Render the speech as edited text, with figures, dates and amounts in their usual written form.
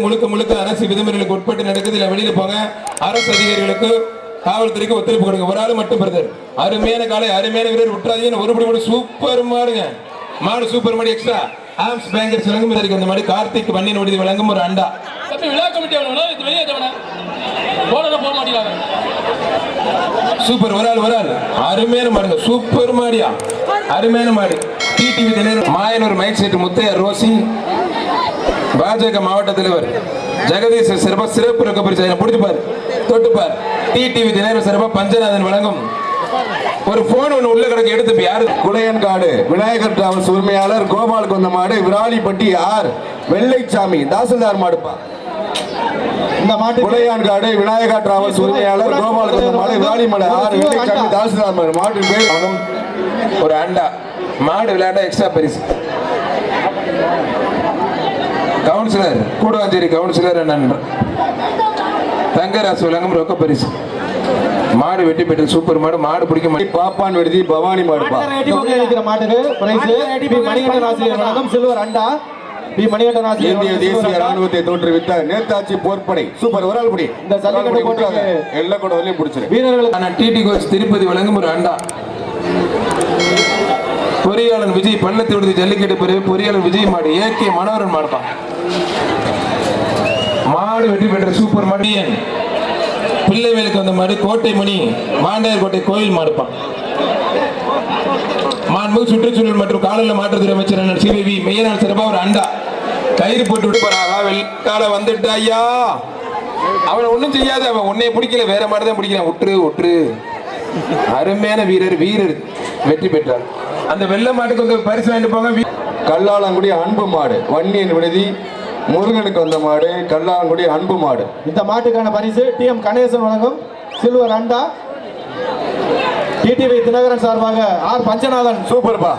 முழுக்க முழுக்க அரசு விதிமுறைகளுக்கு உட்பட்டு நடக்குது. இல்ல வெளியில போங்க. அரசு அதிகாரிகளுக்கு காவல்துறைக்கு ஒத்துழைப்பு கொடுங்க. ஒரு ஆள் மட்டும் பிரதர். அருமையான காலை, அருமையான வீரர் விட்டுறாதீங்க. ஒருபடி கூட சூப்பர் மாடுங்க. மாடு சூப்பர் மாடு எக்ஸ்ட்ரா ஆம்ஸ் பேங்கர் சிலங்கும் அந்த மாதிரி கார்த்திக் வண்ணின் விடுதி வழங்கும் ஒரு அண்டா. விழா கமிட்டி சூப்பர் ஒரு ஆள் அருமையான மாடுங்க. சூப்பர் மாடியா, அருமையான மாடு. TTV Dhinakaran Mayanur mike set Muthaiah Rosy பாஜக மாவட்ட தலைவர் ஜெகதீஷ் சிறப்பு ரொக்க பரிசு பிடிச்சுப்பார் தொட்டுப்பார். டிடிவி தினகரன் சிறப்பா பஞ்சநாதன் வழங்கும் ஒரு போன் ஒன்று உள்ள கிடக்கு எடுத்து யாரு. குளையன்காடு விநாயகர் டிராவல்ஸ் உரிமையாளர் கோபால் கொந்த மாடு விராலிப்பட்டி ஆர் வெள்ளைச்சாமி தாசில்தார் மாடுப்பா. இந்த மாட்டு குளையான்காடு விநாயகா டிராவல்ஸ் உரிமையாளர் கோபால் கொந்த மாடு விராலிமலை ஆர் வெள்ளைச்சாமி தாசில்தார் மாடு. மாட்டு பேர் ஒரு அண்டா. மாடு விளையாட எக்ஸ்ட்ரா பரிசு. கவுன்சிலர் கூடவாஞ்சேரி கவுன்சிலர் தங்கராசு வழங்கும் ரொக்க பரிசு. மாடு வெட்டி பெற்ற சூப்பர் மாடு. மாடு பிடிக்க மாட்டேன். பாப்பான் விடுதி பவானி மாடுப்பா. இந்திய தேசிய ராணுவத்தை தோற்றுவித்த நேதாஜி போர்ப்படை சூப்பர் ஒரு ஆள். இந்த சல்லிக்கட்டு போட்டு எல்லா கூட பிடிச்சிரு வீரர்களுக்கு டிடி கோச் திருப்பதி வழங்கும் ஒரு அண்டா. பொறியாளர் விஜய் பள்ளத்தை விடுதி ஜல்லிக்கட்டு பிறகு பொறியாளர் விஜய் மாடு ஏகே மனோரன் மாடுப்பா. மாடு வெற்றி பெற்ற சூப்பர் மாடு. பிள்ளைவேலுக்கு வந்த மாடு கோட்டை மணி மாண்டையர் கோட்டை கோயில் மாடுப்பான். மாண்புமிகு சுற்றுச்சூழல் மற்றும் காலநிலை மாற்றத்துறை அமைச்சர் சிவி மெய்யநாள் சிறப்பா ஒரு அண்டா. கயிறு போட்டு விட்டு போறாங்க. வெள்ளால வந்துட்டு ஐயா அவனை ஒன்னும் செய்யாது. அவன் உன்னைய பிடிக்கல, வேற மாடுதான் பிடிக்கிறான். விட்டுரு. அருமையான வீரர் வெற்றி பெற்றார். அந்த வெள்ள மாட்டுக்கு வந்து பரிசு வாங்கிட்டு போங்க. கல்லாலங்குடி அன்பு மாடு வன்னியன் விடுதி முருகனுக்கு வந்த மாடு கல்லாலங்குடி அன்பு மாடு. இந்த மாட்டுக்கான பரிசு டிஎம் கணேசன் வழங்கும் சில்வர் அண்டா. டிடிவி தினகரன் சார்பாக ஆர் பஞ்சநாதன் சூப்பர்பா.